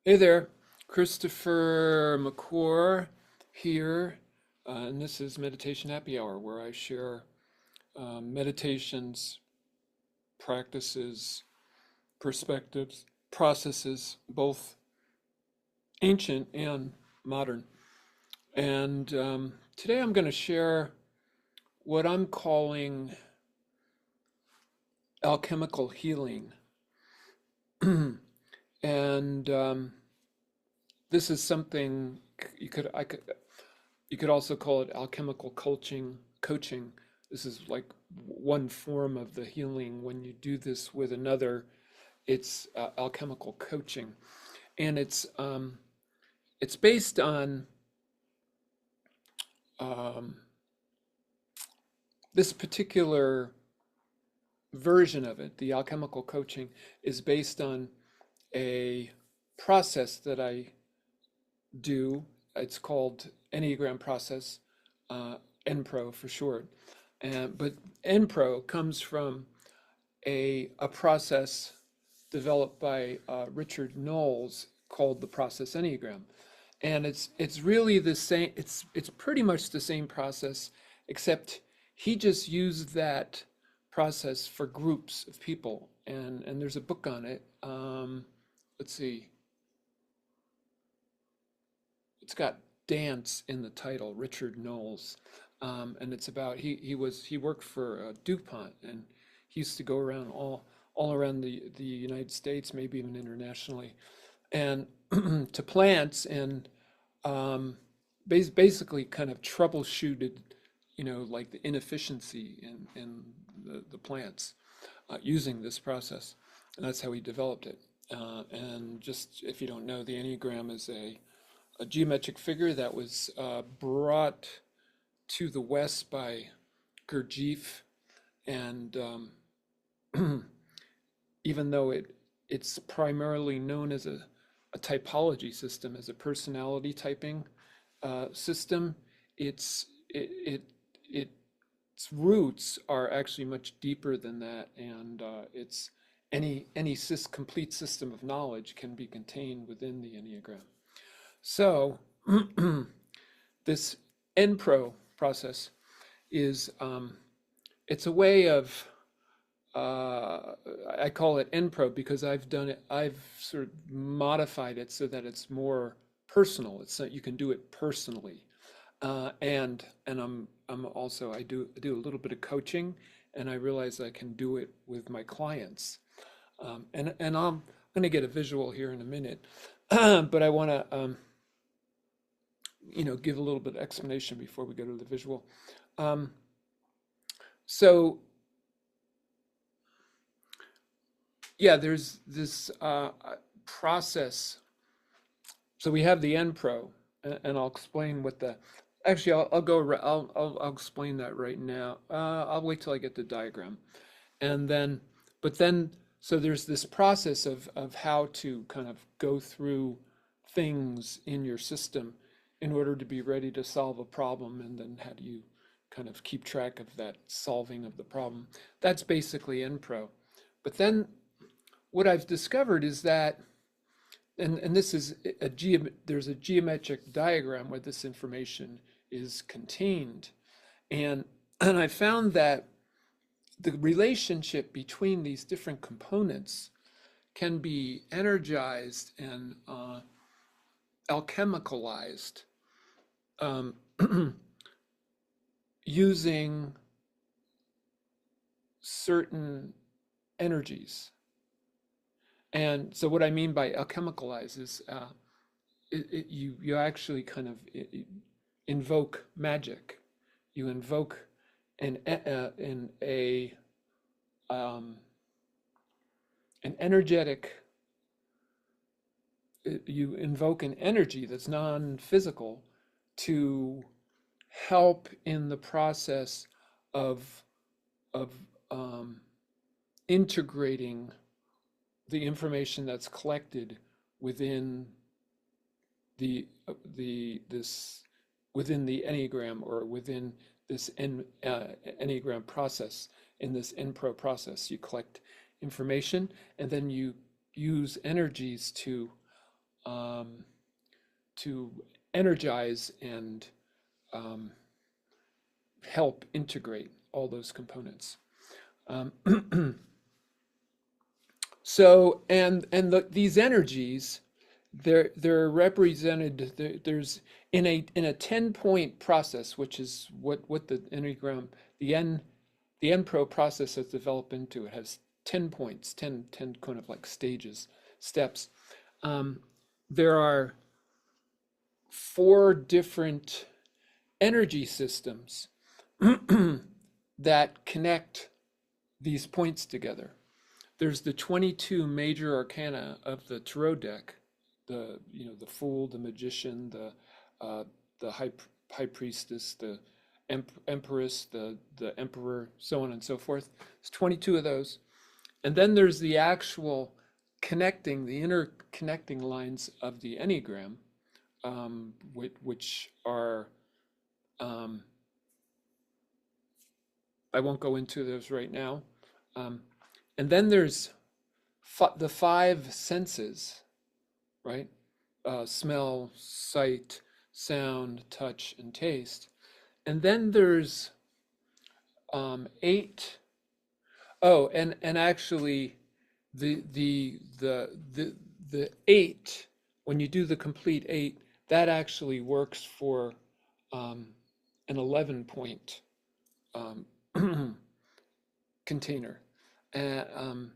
Hey there, Christopher McClure here, and this is Meditation Happy Hour, where I share meditations, practices, perspectives, processes, both ancient and modern. And today I'm going to share what I'm calling alchemical healing. And this is something you could also call it alchemical coaching. This is like one form of the healing. When you do this with another, it's alchemical coaching, and it's based on um, this particular version of it. The alchemical coaching is based on a process that I do. It's called Enneagram process, uh, NPRO for short. But NPRO comes from a process developed by Richard Knowles called the process Enneagram. And it's really the same, it's pretty much the same process, except he just used that process for groups of people. And there's a book on it. Let's see, it's got dance in the title, Richard Knowles. And it's about he worked for DuPont, and he used to go around all around the United States, maybe even internationally, and to plants and um, basically kind of troubleshooted, like the inefficiency in the plants using this process, and that's how he developed it. And just if you don't know, the Enneagram is a geometric figure that was brought to the West by Gurdjieff, and even though it's primarily known as a typology system, as a personality typing system, its roots are actually much deeper than that, and it's any complete system of knowledge can be contained within the Enneagram. So this NPRO process is it's a way of I call it NPRO because I've sort of modified it so that it's more personal. It's that you can do it personally, and I'm also I do a little bit of coaching, and I realize I can do it with my clients, and I'm going to get a visual here in a minute, but I want to give a little bit of explanation before we go to the visual. Um, so yeah, there's this process. So we have the NPRO, and I'll explain what the. Actually, I'll go. I'll explain that right now. I'll wait till I get the diagram, and then, but then, so there's this process of how to kind of go through things in your system in order to be ready to solve a problem, and then how do you kind of keep track of that solving of the problem? That's basically NPRO. But then what I've discovered is that, and this is there's a geometric diagram where this information is contained, and and I found that the relationship between these different components can be energized and alchemicalized um, using certain energies. And so what I mean by alchemicalize is you actually kind of invoke magic. You invoke in um, an energetic. You invoke an energy that's non-physical to help in the process of of um, integrating the information that's collected within the this within the Enneagram, or within this Enneagram process. In this NPRO process, you collect information, and then you use energies to um, to energize and um, help integrate all those components. Um, so these energies, they're represented. There's in a 10-point process, which is what the Enneagram, the N the N Pro process has developed into. It has 10 points, 10 kind of like stages, steps. Um, there are 4 different energy systems that connect these points together. There's the 22 major arcana of the tarot deck, the Fool, the Magician, the High Priestess, the Empress, the Emperor, so on and so forth. There's 22 of those. And then there's the actual the interconnecting lines of the Enneagram, which are, um, I won't go into those right now. And then there's the 5 senses, right? Smell, sight, sound, touch, and taste. And then there's 8. Oh, and actually, the 8, when you do the complete 8, that actually works for an 11-point um, container. And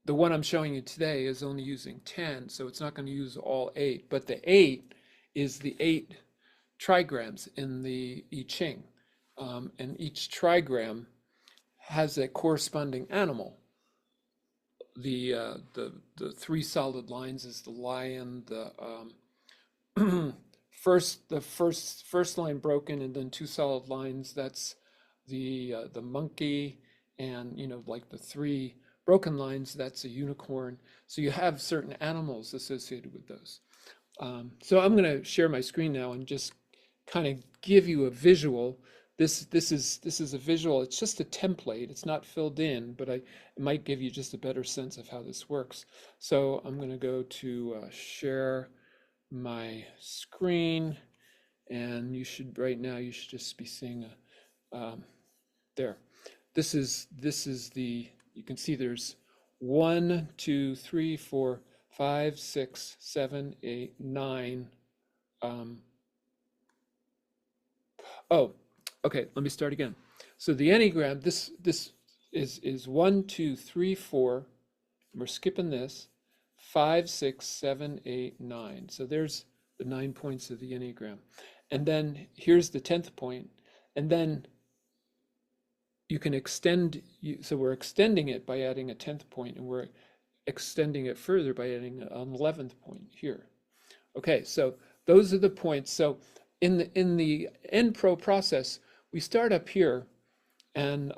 the one I'm showing you today is only using 10, so it's not going to use all 8. But the 8 is the 8 trigrams in the I Ching. And each trigram has a corresponding animal. The 3 solid lines is the lion, the first line broken, and then 2 solid lines, that's the monkey, and like the 3 broken lines, that's a unicorn. So you have certain animals associated with those. So I'm going to share my screen now and just kind of give you a visual. This is a visual. It's just a template. It's not filled in, but it might give you just a better sense of how this works. So I'm going to go to share my screen, and right now you should just be seeing there. This is you can see there's 1, 2, 3, 4, 5, 6, 7, 8, 9. Oh, okay, let me start again. So the Enneagram, this is 1, 2, 3, 4. We're skipping this. 5, 6, 7, 8, 9. So there's the 9 points of the Enneagram. And then here's the 10th point. And then you can so we're extending it by adding a 10th point, and we're extending it further by adding an 11th point here. Okay, so those are the points. So in the N Pro process, we start up here, and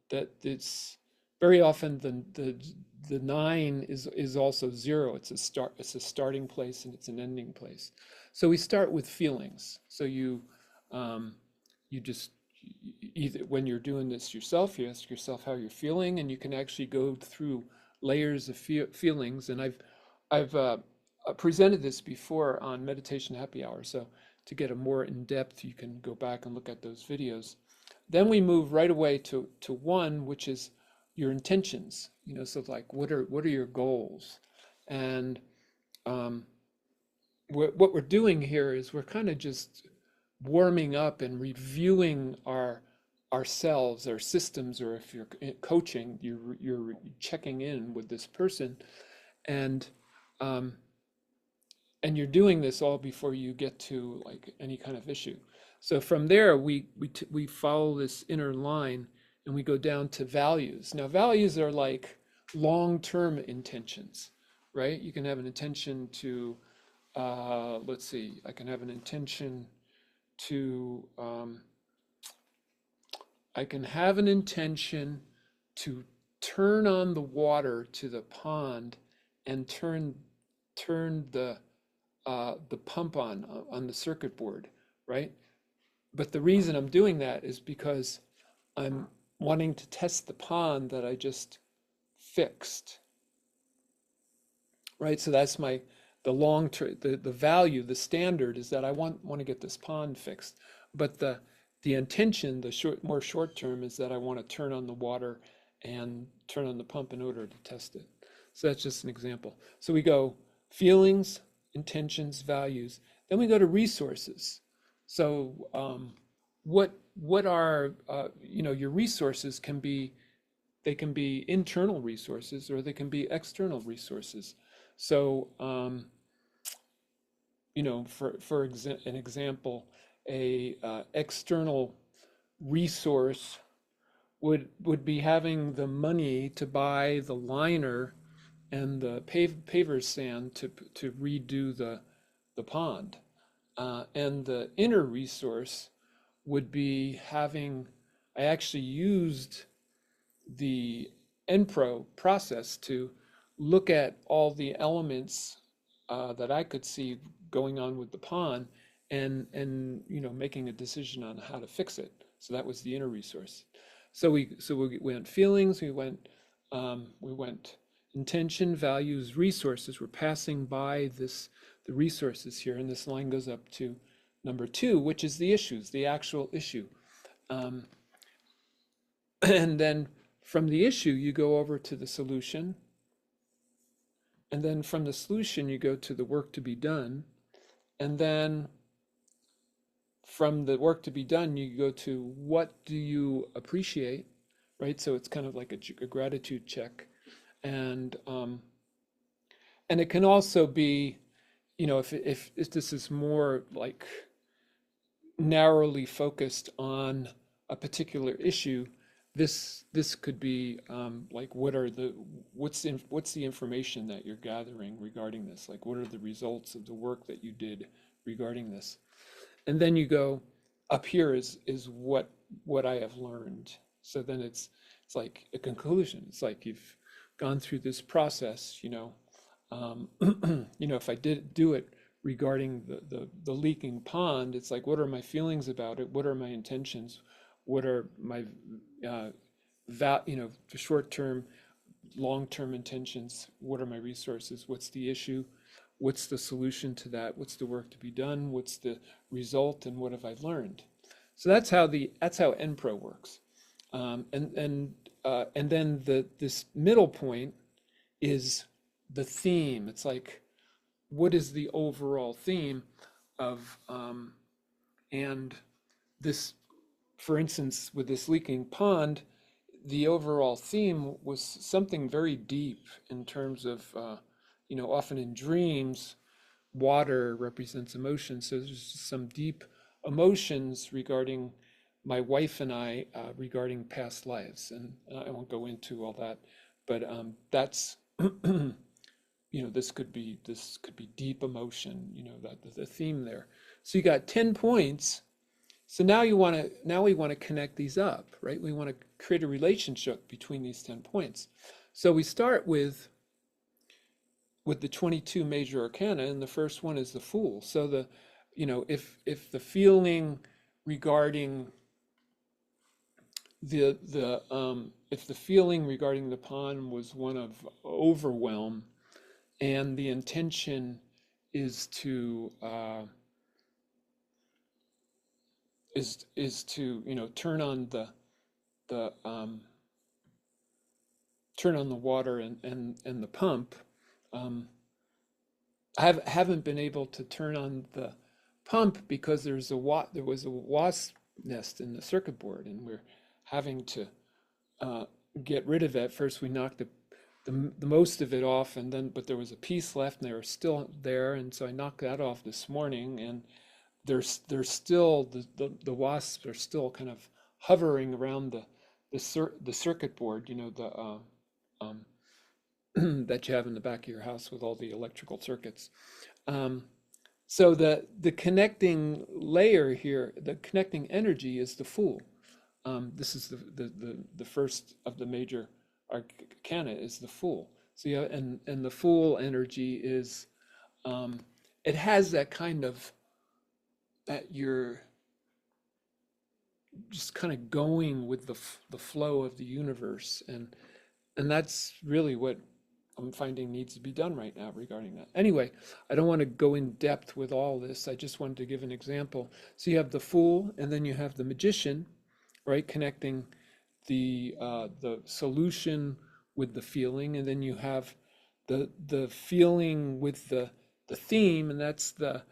that it's very often the 9 is also 0. It's a starting place and it's an ending place. So we start with feelings. So you just either when you're doing this yourself, you ask yourself how you're feeling, and you can actually go through layers of feelings. And I've presented this before on Meditation Happy Hour. So to get a more in-depth, you can go back and look at those videos. Then we move right away to 1, which is your intentions. So like what are your goals? And what we're doing here is we're kind of just warming up and reviewing ourselves, our systems, or if you're coaching, you're checking in with this person, and you're doing this all before you get to like any kind of issue. So from there, we follow this inner line, and we go down to values. Now, values are like long-term intentions, right? You can have an intention to, let's see, I can have an intention to, turn on the water to the pond and turn the pump on the circuit board, right? But the reason I'm doing that is because I'm wanting to test the pond that I just fixed, right? So that's the long term, the value, the standard is that I want to get this pond fixed, but the intention, the more short term, is that I want to turn on the water and turn on the pump in order to test it. So that's just an example. So we go feelings, intentions, values. Then we go to resources. So what are your resources can be, they can be internal resources or they can be external resources. So an example, a external resource would be having the money to buy the liner and the paver sand to redo the pond. And the inner resource would be having, I actually used the NPRO process to look at all the elements that I could see going on with the pond and making a decision on how to fix it. So that was the inner resource. So we went feelings, we went intention, values, resources. We're passing by the resources here, and this line goes up to number 2, which is the issues, the actual issue. Um, and then from the issue, you go over to the solution. And then from the solution, you go to the work to be done. And then from the work to be done, you go to what do you appreciate, right? So it's kind of like a gratitude check. And and it can also be, if this is more like narrowly focused on a particular issue, this could be like what's the information that you're gathering regarding this? Like what are the results of the work that you did regarding this? And then you go up here is what I have learned. So then it's like a conclusion. It's like you've gone through this process, if I did do it regarding the leaking pond, it's like, what are my feelings about it? What are my intentions? What are my short-term, long-term intentions? What are my resources? What's the issue? What's the solution to that? What's the work to be done? What's the result? And what have I learned? So that's how NPRO works. And then this middle point is the theme. It's like, what is the overall theme of and this, for instance, with this leaking pond, the overall theme was something very deep in terms of, often in dreams, water represents emotion. So there's some deep emotions regarding my wife and I regarding past lives. And I won't go into all that, but that's, this could be deep emotion, that the theme there. So you got 10 points. So now we want to connect these up, right? We want to create a relationship between these 10 points. So we start with the 22 major arcana, and the first one is the Fool. So if the feeling regarding if the feeling regarding the pond was one of overwhelm, and the intention is to turn on the turn on the water and the pump. I haven't been able to turn on the pump because there was a wasp nest in the circuit board, and we're having to get rid of it. First, we knocked the most of it off, but there was a piece left, and they were still there, and so I knocked that off this morning, and there's still the wasps are still kind of hovering around the circuit board, that you have in the back of your house with all the electrical circuits. So the connecting layer here, the connecting energy is the Fool. This is the first of the major arcana is the Fool. So and the Fool energy is it has that kind of that you're just kind of going with the flow of the universe, and that's really what I'm finding needs to be done right now regarding that. Anyway, I don't want to go in depth with all this. I just wanted to give an example. So you have the fool, and then you have the magician, right, connecting the solution with the feeling, and then you have the feeling with the theme, and that's the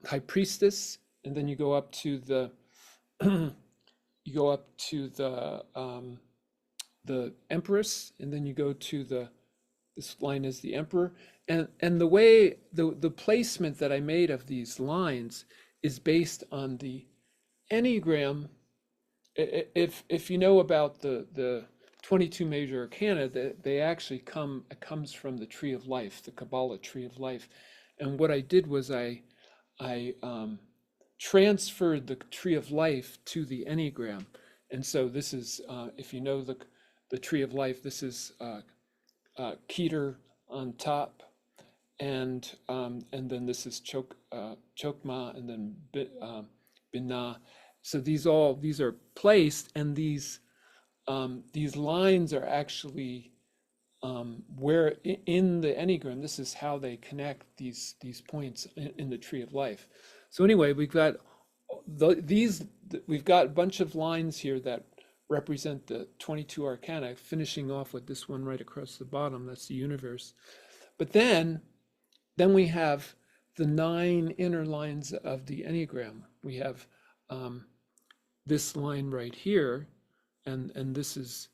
high priestess, and then you go up to the you go up to the empress, and then you go to this line is the emperor, and the way the placement that I made of these lines is based on the Enneagram. If you know about the 22 major arcana, they actually comes from the tree of life, the Kabbalah tree of life. And what I did was I transferred the tree of life to the Enneagram. And so this is, if you know the tree of life, this is Keter on top, and then this is Chokma, and then Binah. So these are placed, and these lines are actually where in the Enneagram, this is how they connect these points in the tree of life. So anyway, we've got we've got a bunch of lines here that represent the 22 arcana, finishing off with this one right across the bottom. That's the universe. But then we have the 9 inner lines of the Enneagram. We have this line right here, and this is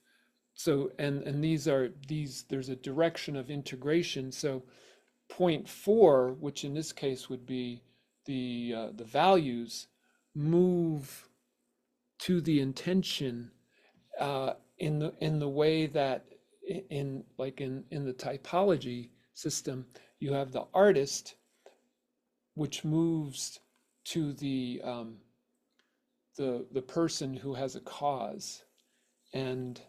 so, and these there's a direction of integration. So point 4, which in this case would be the values, move to the intention in the way that in the typology system, you have the artist, which moves to the person who has a cause, and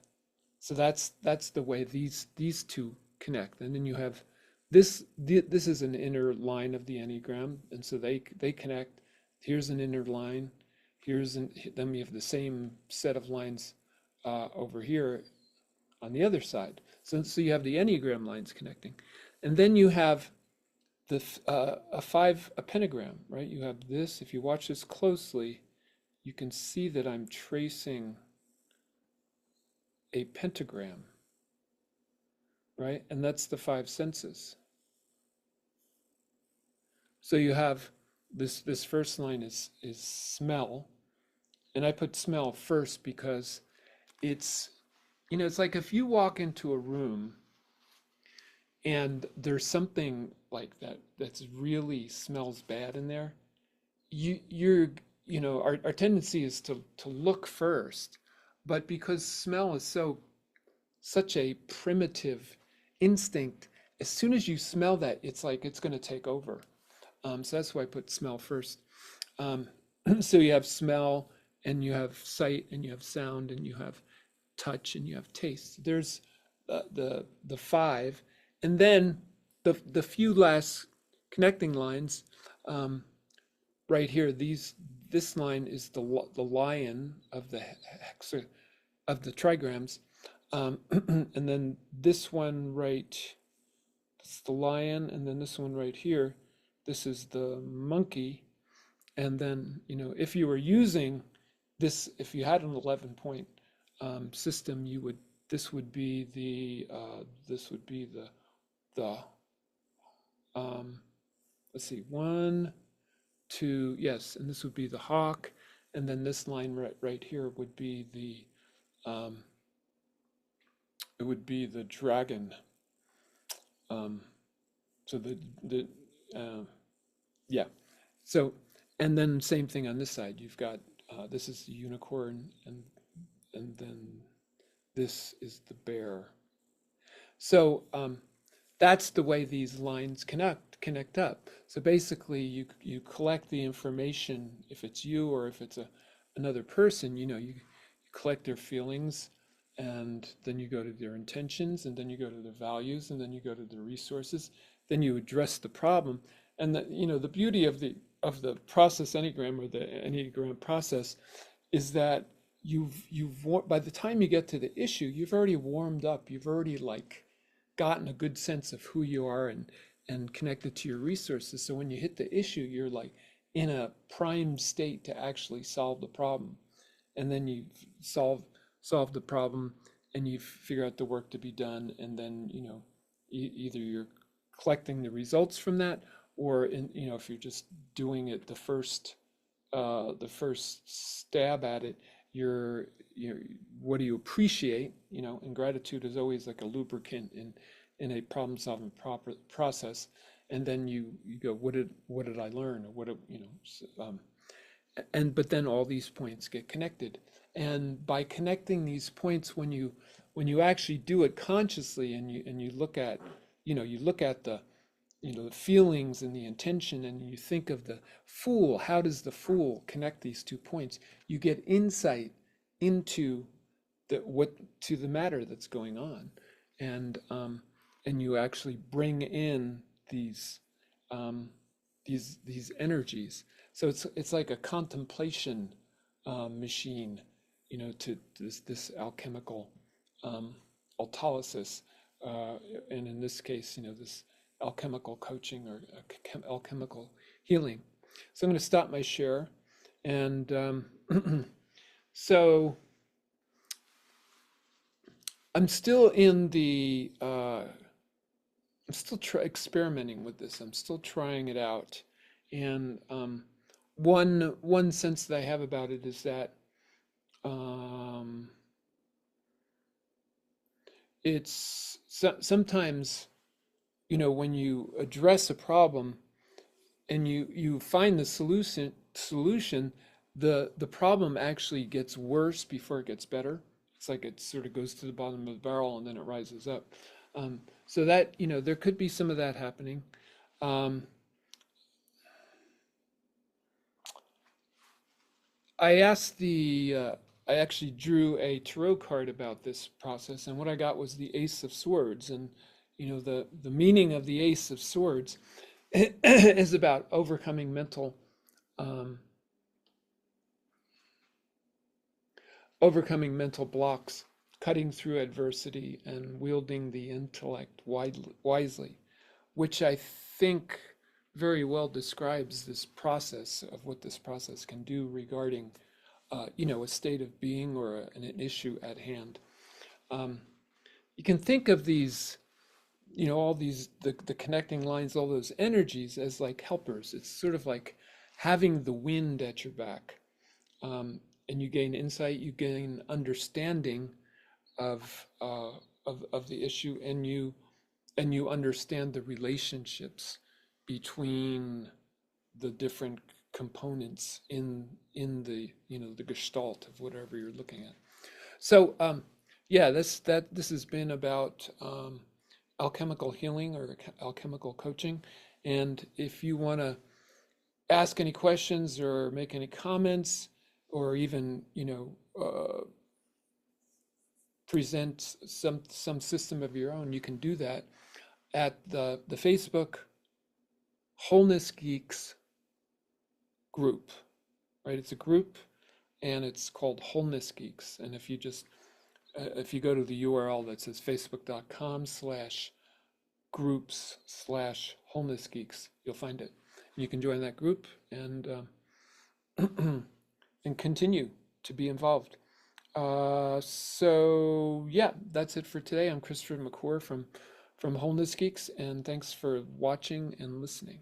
so that's the way these two connect. And then you have this is an inner line of the Enneagram, and so they connect. Here's an inner line. Then we have the same set of lines over here on the other side. So you have the Enneagram lines connecting, and then you have a pentagram, right? You have this. If you watch this closely, you can see that I'm tracing a pentagram, right? And that's the 5 senses. So you have this first line is smell, and I put smell first because it's it's like if you walk into a room and there's something like that's really smells bad in there, our tendency is to look first, but because smell is such a primitive instinct, as soon as you smell that, it's like it's going to take over. So that's why I put smell first. So you have smell, and you have sight, and you have sound, and you have touch, and you have taste. There's the 5, and then the few last connecting lines. Right here, this line is the lion of the of the trigrams, and then this one it's the lion, and then this one right here, this is the monkey. And then if you were using this, if you had an 11-point system, this would be the let's see, 1, 2, yes, and this would be the hawk, and then this line right here would be it would be the dragon. So yeah. So, and then same thing on this side. You've got this is the unicorn, and then this is the bear. So that's the way these lines connect up. So basically, you collect the information. If it's you or if it's another person, you collect their feelings, and then you go to their intentions, and then you go to their values, and then you go to their resources. Then you address the problem. And the beauty of the process Enneagram, or the Enneagram process, is that by the time you get to the issue, you've already warmed up. You've already gotten a good sense of who you are and connected to your resources. So when you hit the issue, you're like in a prime state to actually solve the problem. And then you solve solve the problem and you figure out the work to be done. And then, either you're collecting the results from that, or if you're just doing it the first stab at it, you're what do you appreciate, and gratitude is always like a lubricant in a problem solving process. And then you go, what did I learn, or but then all these points get connected. And by connecting these points, when you actually do it consciously, and you look at the feelings and the intention, and you think of the Fool, how does the Fool connect these 2 points? You get insight into the matter that's going on. And you actually bring in um, these energies. So it's like a contemplation machine, to this alchemical um, autolysis, and in this case, this alchemical coaching, or alchemical healing. So I'm going to stop my share, and so I'm still experimenting with this. I'm still trying it out, and one sense that I have about it is that um, sometimes, when you address a problem and you find the solution, the problem actually gets worse before it gets better. It's like it sort of goes to the bottom of the barrel and then it rises up. So that, there could be some of that happening. Um, I asked I actually drew a tarot card about this process, and what I got was the Ace of Swords. And the meaning of the Ace of Swords is about um, overcoming mental blocks, cutting through adversity, and wielding the intellect wisely, which I think very well describes this process, of what this process can do regarding, a state of being, or an issue at hand. Um, you can think of these, all these, the connecting lines, all those energies as like helpers. It's sort of like having the wind at your back. And you gain insight, you gain understanding of the issue, and you understand the relationships between the different components in the gestalt of whatever you're looking at. So yeah, this has been about alchemical healing, or alchemical coaching. And if you want to ask any questions or make any comments, or even present some system of your own, you can do that at the Facebook Wholeness Geeks group, right? It's a group, and it's called Wholeness Geeks. And if you go to the URL that says facebook.com/groups/Wholeness Geeks, you'll find it. And you can join that group and and continue to be involved. So yeah, that's it for today. I'm Christopher McClure from Wholeness Geeks, and thanks for watching and listening.